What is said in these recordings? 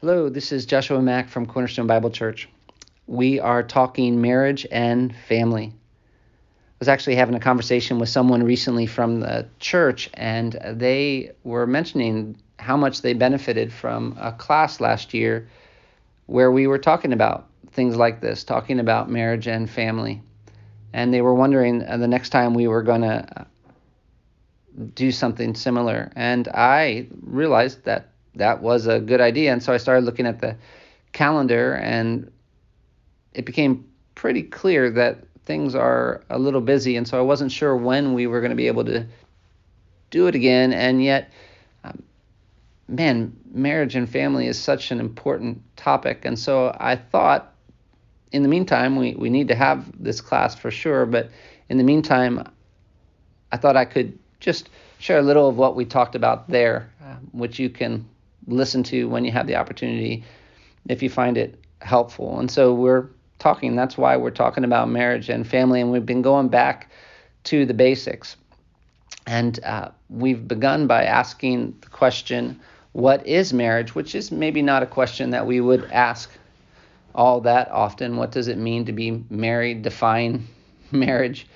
Hello, this is Joshua Mack from Cornerstone Bible Church. We are talking marriage and family. I was actually having a conversation with someone recently from the church, and they were mentioning how much they benefited from a class last year where we were talking about things like this, talking about marriage and family. And they were wondering the next time we were going to do something similar. And I realized that that was a good idea. And so I started looking at the calendar, and it became pretty clear that things are a little busy. And so I wasn't sure when we were going to be able to do it again. And yet, marriage and family is such an important topic. And so I thought, in the meantime, we need to have this class for sure. But in the meantime, I thought I could just share a little of what we talked about there, which you can listen to when you have the opportunity if you find it helpful. And so that's why we're talking about marriage and family, and we've been going back to the basics. And we've begun by asking the question, what is marriage? Which is maybe not a question that we would ask all that often. What does it mean to be married? Define marriage.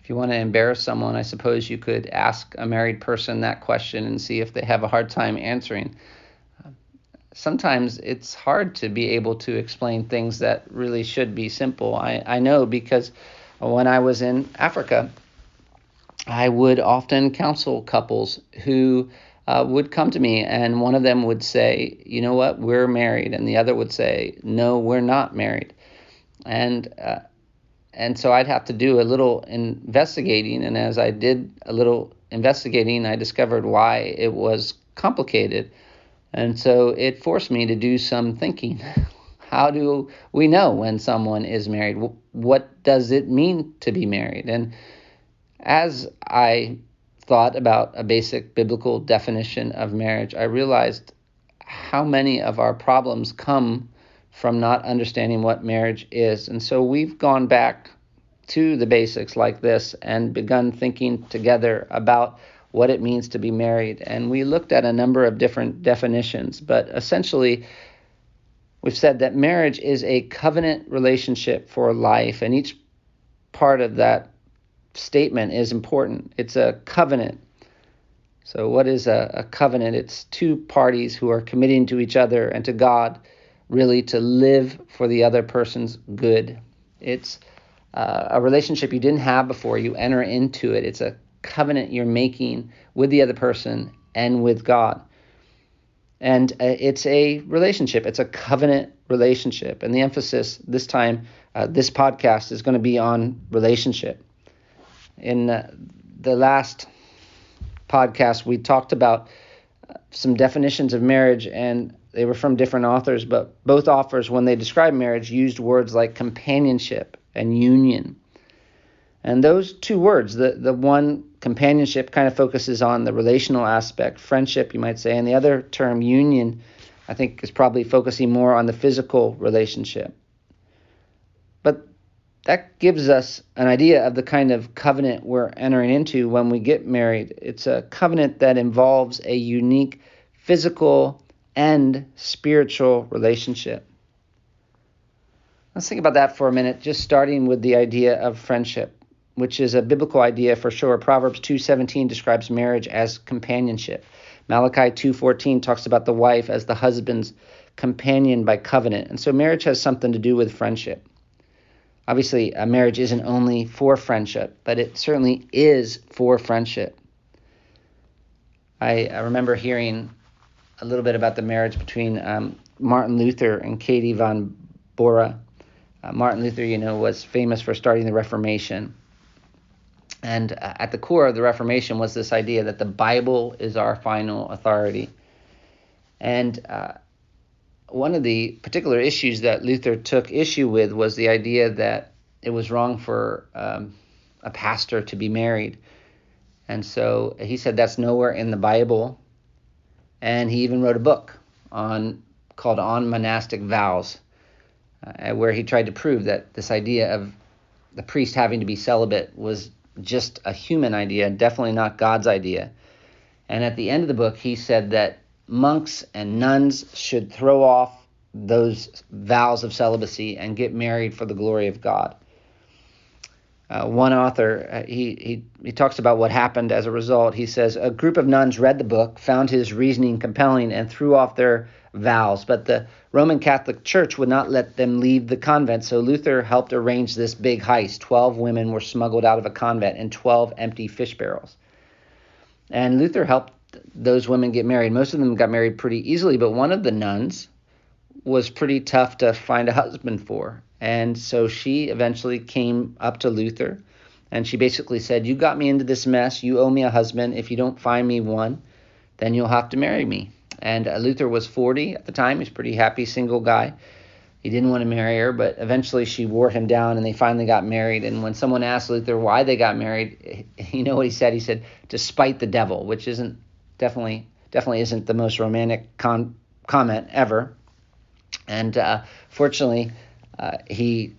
If you want to embarrass someone, I suppose you could ask a married person that question and see if they have a hard time answering. Sometimes it's hard to be able to explain things that really should be simple. I know, because when I was in Africa, I would often counsel couples who would come to me, and one of them would say, you know what, we're married, and the other would say, no, we're not married. And so I'd have to do a little investigating, and as I did a little investigating, I discovered why it was complicated. And so it forced me to do some thinking. How do we know when someone is married? What does it mean to be married? And as I thought about a basic biblical definition of marriage, I realized how many of our problems come from not understanding what marriage is. And so we've gone back to the basics like this and begun thinking together about what it means to be married. And we looked at a number of different definitions, but essentially we've said that marriage is a covenant relationship for life, and each part of that statement is important. It's a covenant. So what is a covenant? It's two parties who are committing to each other and to God, really, to live for the other person's good. It's a relationship you didn't have before you enter into it. It's a covenant you're making with the other person and with God. And it's a relationship. It's a covenant relationship. And the emphasis this time, this podcast, is going to be on relationship. In the last podcast, we talked about some definitions of marriage, and they were from different authors, but both authors, when they described marriage, used words like companionship and union. And those two words, the one, companionship, kind of focuses on the relational aspect, friendship, you might say, and the other term, union, I think is probably focusing more on the physical relationship. But that gives us an idea of the kind of covenant we're entering into when we get married. It's a covenant that involves a unique physical and spiritual relationship. Let's think about that for a minute, just starting with the idea of friendship, which is a biblical idea for sure. Proverbs 2:17 describes marriage as companionship. Malachi 2:14 talks about the wife as the husband's companion by covenant. And so marriage has something to do with friendship. Obviously, a marriage isn't only for friendship, but it certainly is for friendship. I remember hearing a little bit about the marriage between Martin Luther and Katie von Bora. Martin Luther, was famous for starting the Reformation. And at the core of the Reformation was this idea that the Bible is our final authority. And one of the particular issues that Luther took issue with was the idea that it was wrong for a pastor to be married. And so he said that's nowhere in the Bible. And he even wrote a book called On Monastic Vows, where he tried to prove that this idea of the priest having to be celibate was just a human idea, definitely not God's idea. And at the end of the book, he said that monks and nuns should throw off those vows of celibacy and get married for the glory of God. One author, he talks about what happened as a result. He says, a group of nuns read the book, found his reasoning compelling, and threw off their vows. But the Roman Catholic Church would not let them leave the convent, so Luther helped arrange this big heist. 12 women were smuggled out of a convent in 12 empty fish barrels. And Luther helped those women get married. Most of them got married pretty easily, but one of the nuns was pretty tough to find a husband for. And so she eventually came up to Luther, and she basically said, you got me into this mess. You owe me a husband. If you don't find me one, then you'll have to marry me. And Luther was 40 at the time. He's a pretty happy single guy. He didn't want to marry her, but eventually she wore him down, and they finally got married. And when someone asked Luther why they got married, you know what he said? He said, to spite the devil, which isn't definitely isn't the most romantic comment ever. And fortunately, he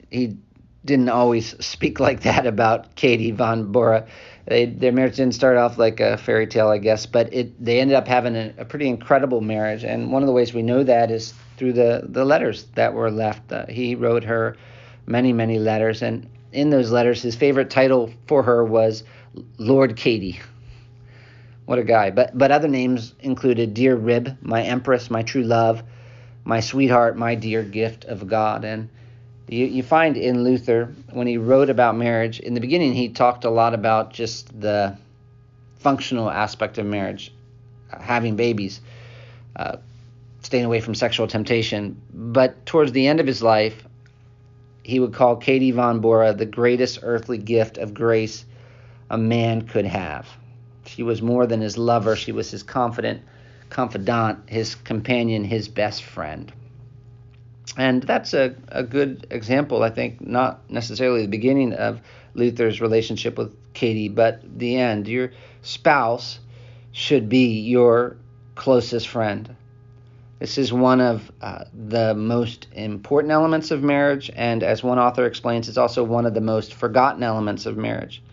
didn't always speak like that about Katie von Bora. Their marriage didn't start off like a fairy tale, I guess, but they ended up having a pretty incredible marriage. And one of the ways we know that is through the letters that were left. He wrote her many, many letters, and in those letters, his favorite title for her was Lord Katie. What a guy. But other names included Dear Rib, my Empress, my true love, my sweetheart, my dear gift of God. And you find in Luther, when he wrote about marriage, in the beginning he talked a lot about just the functional aspect of marriage, having babies, staying away from sexual temptation. But towards the end of his life, he would call Katie von Bora the greatest earthly gift of grace a man could have. She was more than his lover. She was his confidant, his companion, his best friend. And that's a good example, I think, not necessarily the beginning of Luther's relationship with Katie, but the end. Your spouse should be your closest friend. This is one of the most important elements of marriage, and as one author explains, it's also one of the most forgotten elements of marriage.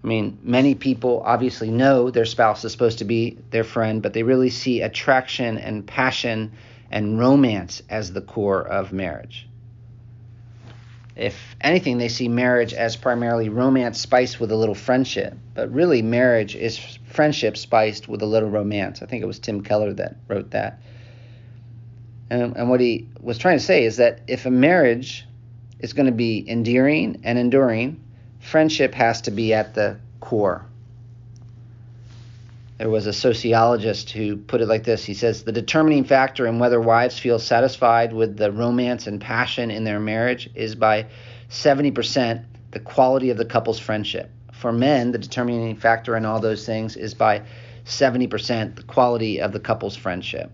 I mean, many people obviously know their spouse is supposed to be their friend, but they really see attraction and passion and romance as the core of marriage. If anything, they see marriage as primarily romance spiced with a little friendship, but really marriage is friendship spiced with a little romance. I think it was Tim Keller that wrote that. And what he was trying to say is that if a marriage is going to be endearing and enduring, friendship has to be at the core. There was a sociologist who put it like this. He says, the determining factor in whether wives feel satisfied with the romance and passion in their marriage is by 70% the quality of the couple's friendship. For men, the determining factor in all those things is by 70% the quality of the couple's friendship.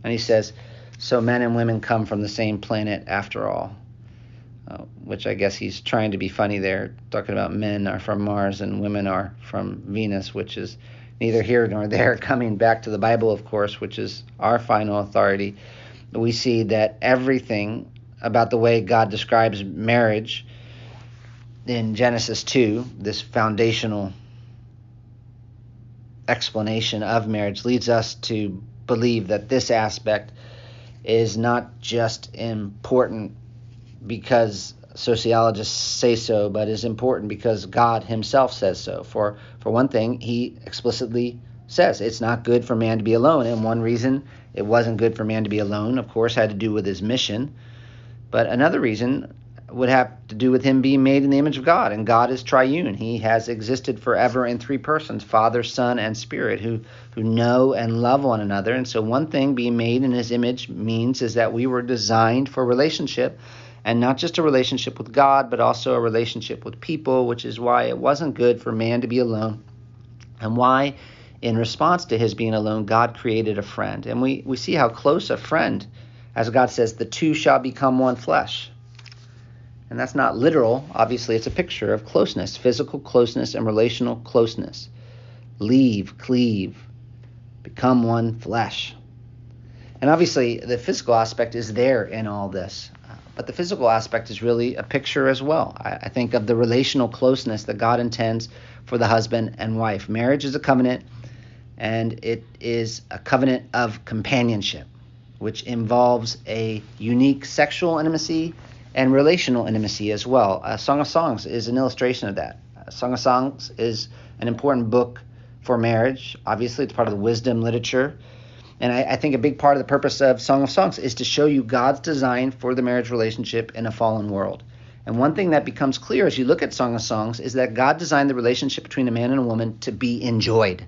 And he says, so men and women come from the same planet after all. Which I guess he's trying to be funny there, talking about men are from Mars and women are from Venus, which is neither here nor there. Coming back to the Bible, of course, which is our final authority, we see that everything about the way God describes marriage in Genesis 2, this foundational explanation of marriage, leads us to believe that this aspect is not just important because sociologists say so, but is important because God himself says so. For one thing, he explicitly says it's not good for man to be alone. And one reason it wasn't good for man to be alone, of course, had to do with his mission. But another reason would have to do with him being made in the image of God. And God is triune. He has existed forever in three persons, Father, Son, and Spirit, who know and love one another. And so one thing being made in his image means is that we were designed for relationship, and not just a relationship with God, but also a relationship with people, which is why it wasn't good for man to be alone, and why, in response to his being alone, God created a friend. And we see how close a friend, as God says, the two shall become one flesh. And that's not literal. Obviously, it's a picture of closeness, physical closeness and relational closeness. Cleave, become one flesh. And obviously, the physical aspect is there in all this. But the physical aspect is really a picture as well. I think of the relational closeness that God intends for the husband and wife. Marriage is a covenant, and it is a covenant of companionship, which involves a unique sexual intimacy and relational intimacy as well. Song of Songs is an illustration of that. Song of Songs is an important book for marriage. Obviously, it's part of the wisdom literature. And I think a big part of the purpose of Song of Songs is to show you God's design for the marriage relationship in a fallen world. And one thing that becomes clear as you look at Song of Songs is that God designed the relationship between a man and a woman to be enjoyed.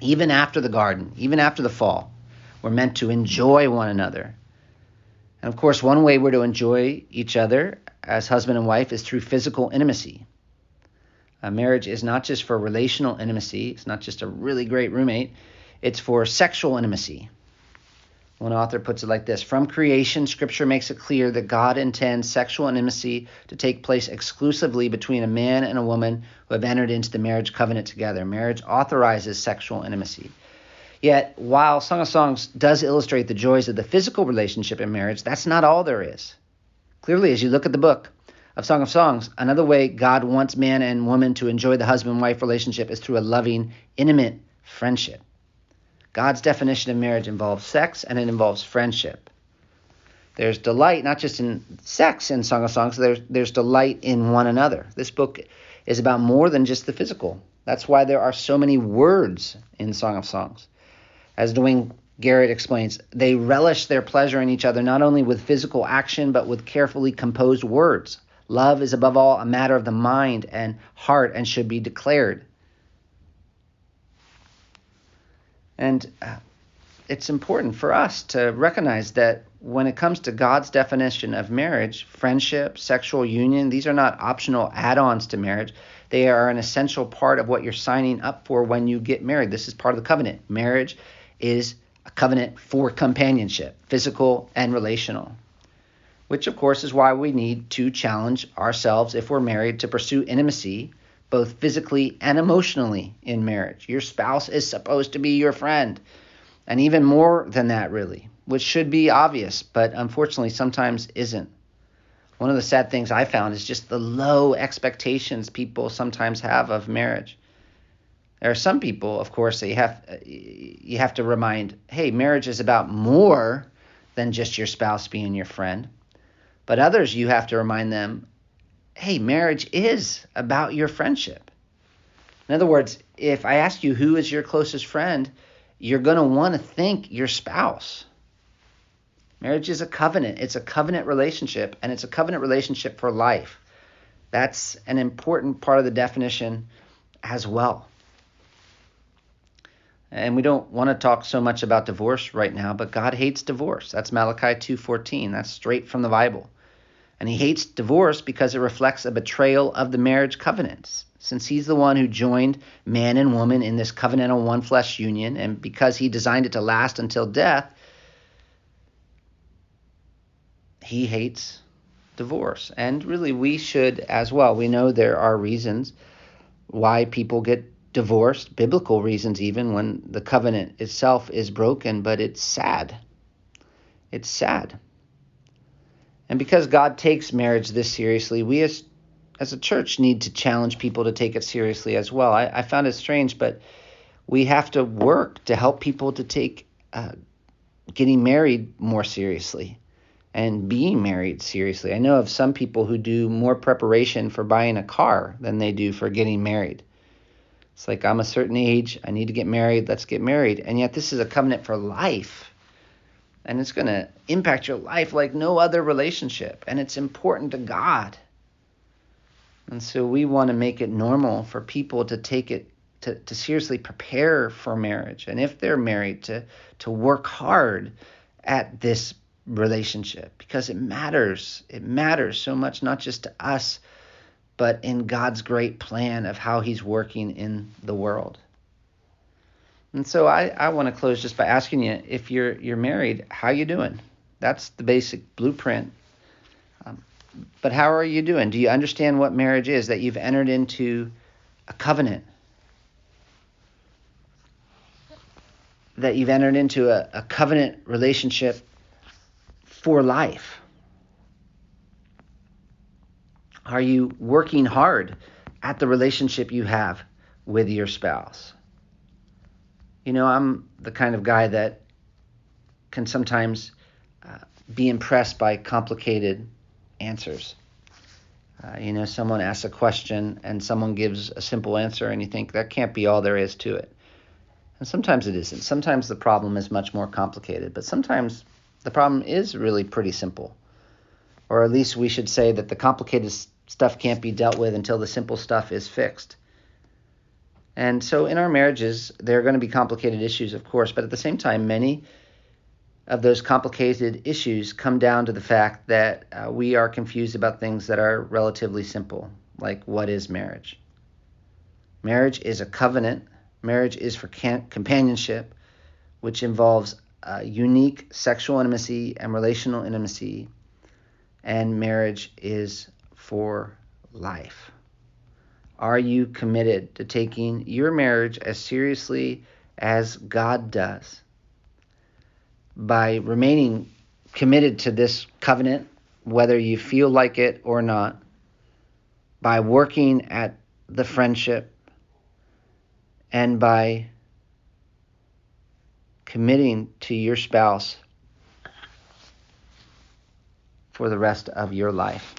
Even after the garden, even after the fall, we're meant to enjoy one another. And of course, one way we're to enjoy each other as husband and wife is through physical intimacy. Marriage is not just for relational intimacy. It's not just a really great roommate. It's for sexual intimacy. One author puts it like this: from creation, Scripture makes it clear that God intends sexual intimacy to take place exclusively between a man and a woman who have entered into the marriage covenant together. Marriage authorizes sexual intimacy. Yet, while Song of Songs does illustrate the joys of the physical relationship in marriage, that's not all there is. Clearly, as you look at the book of Song of Songs, another way God wants man and woman to enjoy the husband-wife relationship is through a loving, intimate friendship. God's definition of marriage involves sex, and it involves friendship. There's delight not just in sex in Song of Songs, there's delight in one another. This book is about more than just the physical. That's why there are so many words in Song of Songs. As Dwayne Garrett explains, they relish their pleasure in each other not only with physical action, but with carefully composed words. Love is above all a matter of the mind and heart and should be declared. And it's important for us to recognize that when it comes to God's definition of marriage, friendship, sexual union, these are not optional add-ons to marriage. They are an essential part of what you're signing up for when you get married. This is part of the covenant. Marriage is a covenant for companionship, physical and relational, which of course is why we need to challenge ourselves if we're married to pursue intimacy both physically and emotionally in marriage. Your spouse is supposed to be your friend, and even more than that, really, which should be obvious, but unfortunately sometimes isn't. One of the sad things I found is just the low expectations people sometimes have of marriage. There are some people, of course, that you have to remind, hey, marriage is about more than just your spouse being your friend. But others, you have to remind them, hey, marriage is about your friendship. In other words, if I ask you who is your closest friend, you're going to want to think your spouse. Marriage is a covenant. It's a covenant relationship, and it's a covenant relationship for life. That's an important part of the definition as well. And we don't want to talk so much about divorce right now, but God hates divorce. That's Malachi 2:14. That's straight from the Bible. And he hates divorce because it reflects a betrayal of the marriage covenants. Since he's the one who joined man and woman in this covenantal one flesh union, and because he designed it to last until death, he hates divorce. And really, we should as well. We know there are reasons why people get divorced, biblical reasons even, when the covenant itself is broken, but it's sad. It's sad. And because God takes marriage this seriously, we as a church need to challenge people to take it seriously as well. I found it strange, but we have to work to help people to take getting married more seriously and being married seriously. I know of some people who do more preparation for buying a car than they do for getting married. It's like, I'm a certain age, I need to get married, let's get married. And yet this is a covenant for life. And it's going to impact your life like no other relationship. And it's important to God. And so we want to make it normal for people to take it, to seriously prepare for marriage. And if they're married, to work hard at this relationship. Because it matters. It matters so much, not just to us, but in God's great plan of how he's working in the world. And so I want to close just by asking you, if you're married, how you doing? That's the basic blueprint. But how are you doing? Do you understand what marriage is, that you've entered into a covenant? That you've entered into a covenant relationship for life? Are you working hard at the relationship you have with your spouse? I'm the kind of guy that can sometimes be impressed by complicated answers. Someone asks a question and someone gives a simple answer, and you think that can't be all there is to it. And sometimes it isn't. Sometimes the problem is much more complicated, but sometimes the problem is really pretty simple. Or at least we should say that the complicated stuff can't be dealt with until the simple stuff is fixed. And so in our marriages, there are going to be complicated issues, of course, but at the same time, many of those complicated issues come down to the fact that we are confused about things that are relatively simple, like what is marriage? Marriage is a covenant. Marriage is for companionship, which involves unique sexual intimacy and relational intimacy, and marriage is for life. Are you committed to taking your marriage as seriously as God does by remaining committed to this covenant, whether you feel like it or not, by working at the friendship, and by committing to your spouse for the rest of your life?